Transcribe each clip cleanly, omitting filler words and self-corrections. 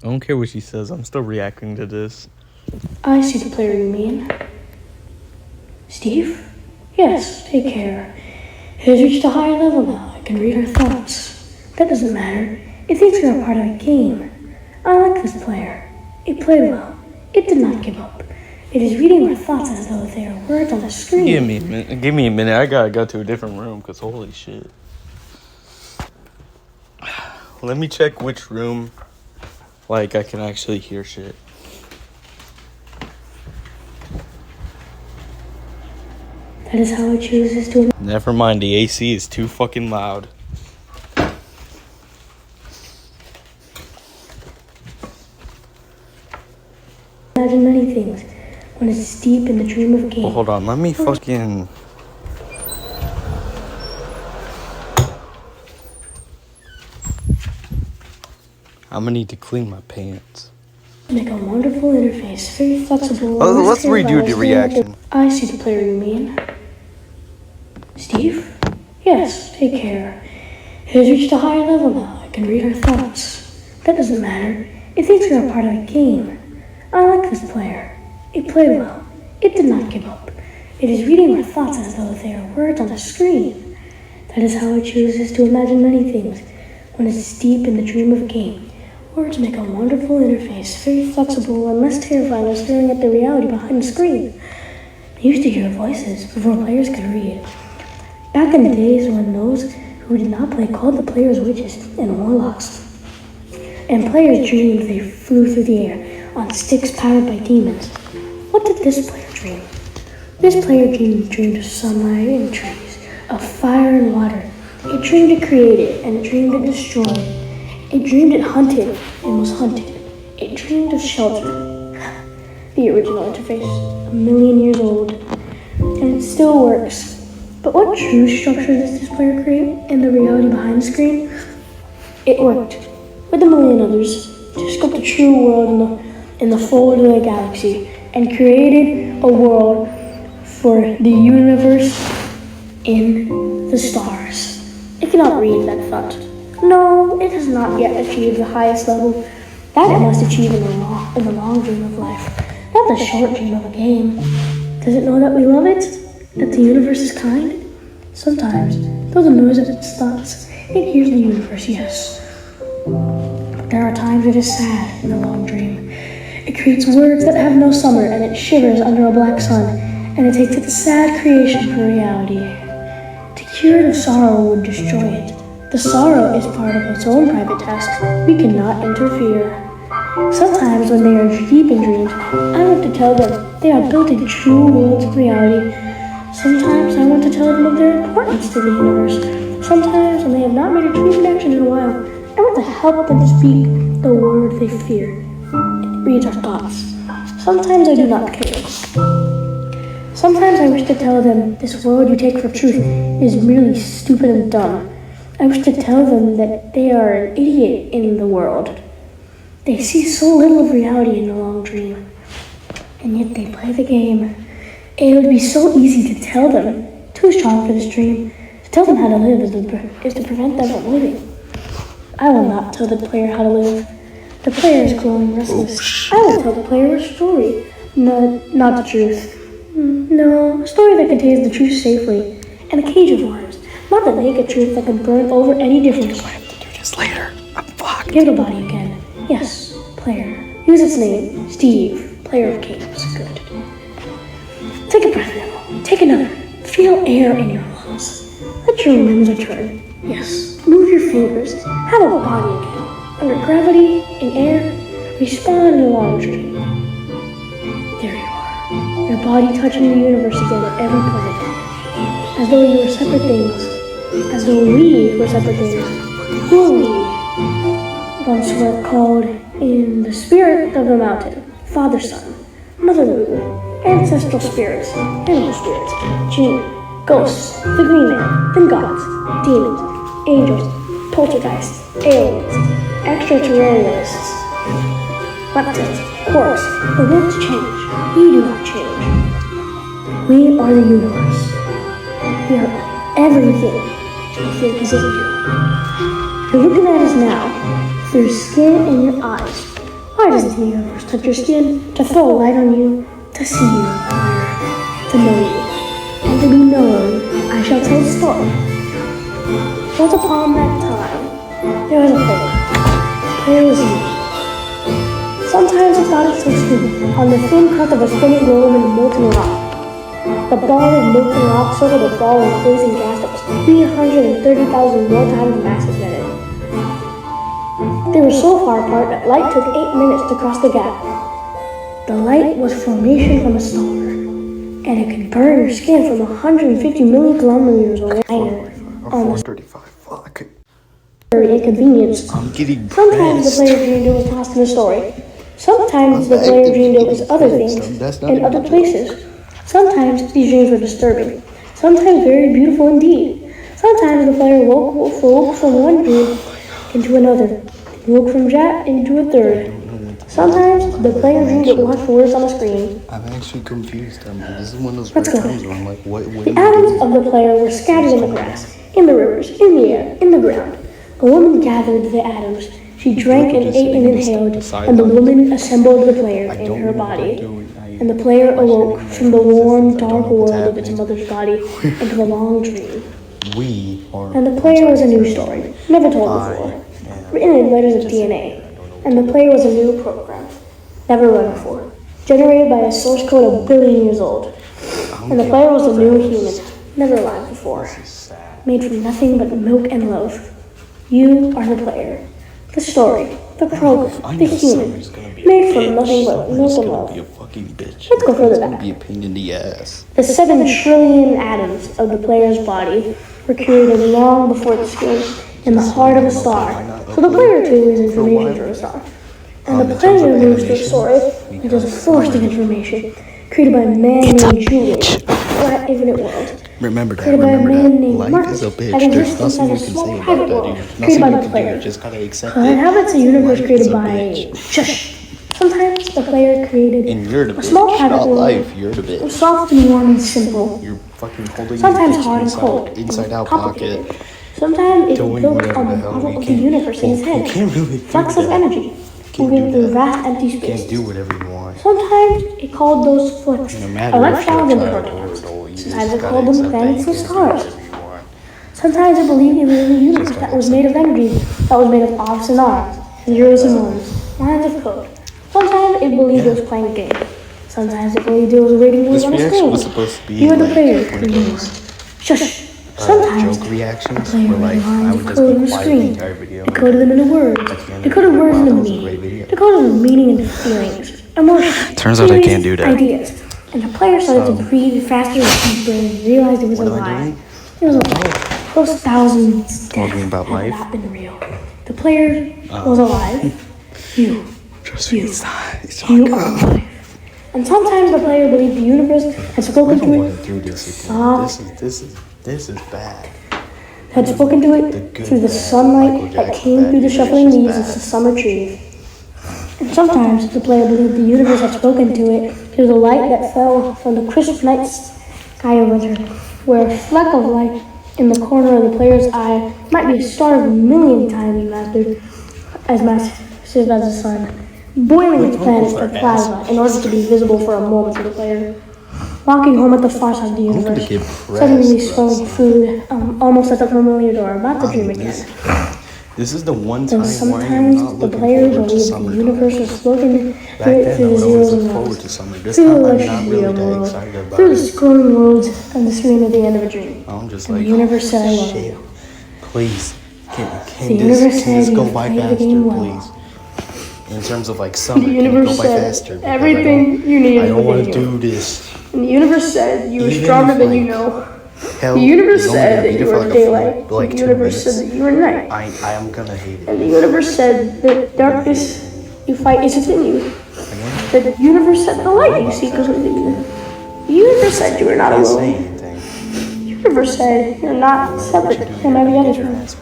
I don't care what she says. I'm still reacting to this. I see the player you mean. Steve? Yes, take care. It has reached a higher level now. I can read her thoughts. That doesn't matter. It thinks we are part of a game. I like this player. It played well. It did not give up. It is reading our thoughts as though they are words on the screen. Give me a minute. I gotta go to a different room, because holy shit. Let me check which room, I can actually hear shit. That is how it chooses to... Never mind, the AC is too fucking loud. Imagine many things when it's deep in the dream of game. Well, hold on, let me fucking... I'm gonna need to clean my pants. Make a wonderful interface, very flexible. Let's redo the reaction. I see the player you mean. Steve? Yes, take care. It has reached a higher level now. I can read her thoughts. That doesn't matter. It thinks we are part of a game. I like this player. It played well. It did not give up. It is reading our thoughts as though they are words on the screen. That is how it chooses to imagine many things when it's deep in the dream of game. Words make a wonderful interface, very flexible and less terrifying than staring at the reality behind the screen. I used to hear voices before players could read. Back in the days when those who did not play called the players witches and warlocks. And players dreamed they flew through the air on sticks powered by demons. What did this player dream? This player dreamed of sunlight and trees, of fire and water. It dreamed it created, and it dreamed it destroyed. It dreamed it hunted and was hunted. It dreamed of shelter. The original interface, 1,000,000 years old, and it still works. But what true structure does this player create in the reality behind the screen? It worked, with 1,000,000 others, to sculpt a true world in the fold of the galaxy, and created a world for the universe in the stars. It cannot read that thought. No, it has not yet achieved the highest level. That it must achieve in the long dream of life, not the short dream of a game. Does it know that we love it? That the universe is kind? Sometimes, though the noise of its thoughts, it hears the universe, yes. But there are times it is sad in the long dream. It creates words that have no summer, and it shivers under a black sun, and it takes its sad creation for reality. To cure the sorrow would destroy it. The sorrow is part of its own private task. We cannot interfere. Sometimes when they are deep in dreams, I want to tell them they are built in true worlds of reality. Sometimes I want to tell them of their importance to the universe. Sometimes when they have not made a true connection in a while, I want to help them to speak the word they fear. It reads our thoughts. Sometimes I do not care. Sometimes I wish to tell them this world you take for truth is merely stupid and dumb. I wish to tell them that they are an idiot in the world. They see so little of reality in the long dream, and yet they play the game. It would be so easy to tell them, too strong for this dream. To tell them how to live is to prevent them from living. I will not tell the player how to live. The player is growing restless. I will tell the player a story, not the truth. No, a story that contains the truth safely, and a cage of worms. Not the naked truth that can burn over any difference. I have to do this later. I'm fucked. Give it a body again. Yes, player. Use its name. Steve, player of games. Good. Take a breath now. Take another. Feel air in your lungs. Let your limbs return. Yes. Move your fingers. Have a body again. Under gravity, in air, respond in a long dream. There you are. Your body touching the universe again at every point. As though you were separate things. As though we were separate things. Who are we? Once were called in the spirit of the mountain, Father Sun, Mother Moon, ancestral spirits, animal spirits, jinn, ghosts, the green man, then gods, demons, angels, poltergeists, aliens, extraterrestrials, reptiles, quarks. The worlds change. We do not change. We are the universe. We are everything you think is in you. You're looking at us now through skin in your eyes. Why doesn't the universe touch your skin to throw a light on you, to see you, to know you, and to be known? I shall tell the story. Once upon that time, there was a player. The player was me. Sometimes I thought it so stupid. On the thin crust of a spinning globe in a molten rock. The ball of molten rock circled a ball of blazing gas that was 330,000 more times the mass than it. They were so far apart that light took 8 minutes to cross the gap. The light was formation from a star, and it could burn your skin from 150 million kilometers away. On the 35. Fuck. very inconvenience. I'm getting Sometimes the player dreamed it was lost in a story. Sometimes the player dreamed it was other things in other places. Sometimes these dreams were disturbing. Sometimes very beautiful indeed. Sometimes the player woke from one dream into another. Woke from that into a third. Sometimes the player dreamed it watched words on the screen. I'm actually confused. This is one of those Let's go. times where I'm like, what The atoms of the player were scattered in the grass, in the rivers, in the air, in the ground. A woman gathered the atoms. She drank and ate and inhaled, and the woman assembled the player in her body. And the player awoke from the warm, dark world of its mother's body into a long dream. And the player was a new story, never told before, written in letters of DNA. And the player was a new program, never run before, generated by a source code a billion years old. And the player was a new human, never alive before, made from nothing but milk and love. You are the player, the story, the program, the human, made from nothing but milk and love. Let's go further back. Be a pain in the ass. The 7 trillion atoms of the player's body were created long before the skin in the heart of a star. So the player too is information from a star. And the player moves through a story into a forest of information created by a man named Julian, flat infinite world. Remember that. Created by a man named Life Marcus, is a bitch. that There's exists nothing inside you a can small say about private that, world dude. created by Nothing the you can do. player. You just gotta accept It it. inhabits a universe Life created is a by bitch. shush. Sometimes the player created And you're the a bitch. small private Not world. life. You're the It was bitch. soft and warm and simple. You're fucking holding Sometimes your hard and bitch cold. inside out complicated. pocket. Sometimes it Doing built whatever on the the hell model you of the can. universe in his You head. can't really do Flux of that. energy, Can't moving do through that. vast empty You can't space. do whatever you want. Sometimes it called those flux No matter electrons and if you're a protons. child or you just Sometimes it gotta called them accept that planets you and can't do stars. whatever you want. Sometimes it believed it was a universe that was made of energy, that was made of offs and ons, zeros and ones, lines of code. Sometimes it believed it was playing a game. Sometimes it believed it was reading words This on a reaction screen. was supposed to be You are the like player. one of those Shush. Sometimes joke reactions player where like lines I of would just code on be the quiet the screen. entire video. Decoded them into words. Decoded words into Wow, that was a great meaning. video. Decoded the meaning into feelings, emotions. Turns out I theories, can't do that. Ideas. And the player started to breathe faster and deeper and realized it was a What am I lie. doing? It was a lie. Those thousands Talking about had life. not been real. The player was alive. You. Trust You. me, it's You are alive. And sometimes the player believed the universe had spoken I to don't want it, to do this again. soft, This is bad. had spoken to it through the sunlight that came through the shuffling leaves of the summer trees. And sometimes the player believed the universe had spoken to it through the light that fell from the crisp night sky of winter, where a fleck of light in the corner of the player's eye might be a star a million times massive as the sun, boiling its planets like plasma in order to be visible for a moment to the player. Walking home at the far side of the universe, get suddenly pressed, smelling food, almost at the familiar door, about to dream again. This is the one time And where I am sometimes not the looking players forward to believe summer. the universe was spoken Back through then, I the would always zeros look and forward ones, to summer. This through the time, I'm electric not real really that world, excited about through the it. scrolling worlds and the screen at the end of a dream. I'm just And like, the universe said, "I love shit. you." Please, can The universe this said go you by played the faster, game well. please? In terms of like summer, The can it universe go by said faster? Because everything you needed I don't want within to you. do this. And the universe said you were Even stronger if, than like, you know. Hell The universe is only said gonna that be you there for were like a daylight. few- like The 2 universe minutes. said that you were night. I am gonna hate it. And the universe said that darkness you fight is within you. Again? The universe said the light you seek is within you. The universe said you were not Can't say alone. anything. The universe said you're not separate from every other Get your thing. ass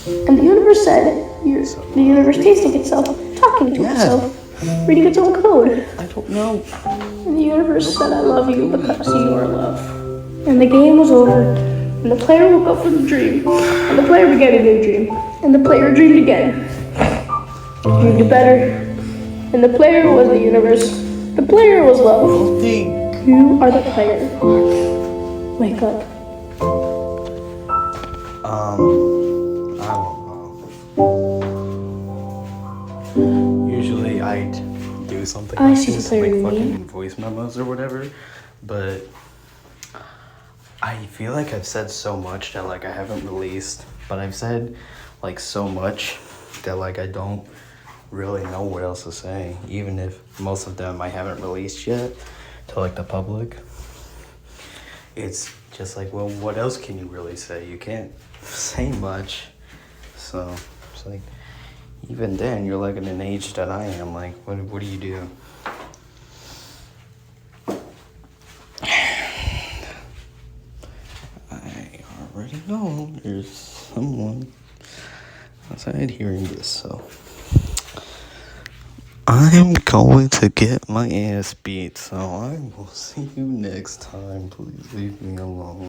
beat. And the universe said the universe tasting itself, talking to Yeah. itself, reading its own code. I don't know. And the universe said, I love you because you are love. And the game was over. And the player woke up from the dream. And the player began a new dream. And the player dreamed again. Dreamed better. and the player was the universe. The player was love. Think. You are the player. Wake up. I don't know. Usually I'd do something I like see the this, player like in fucking me. voice memos or whatever, but I feel like I've said so much that like I haven't released, but I've said like so much that like I don't really know what else to say, even if most of them I haven't released yet to like the public. It's just like, well, what else can you really say? You can't say much. So it's like, even then, you're like in an age that I am. Like, what do you do? I already know there's someone outside hearing this, so I'm going to get my ass beat. So I will see you next time. Please leave me alone.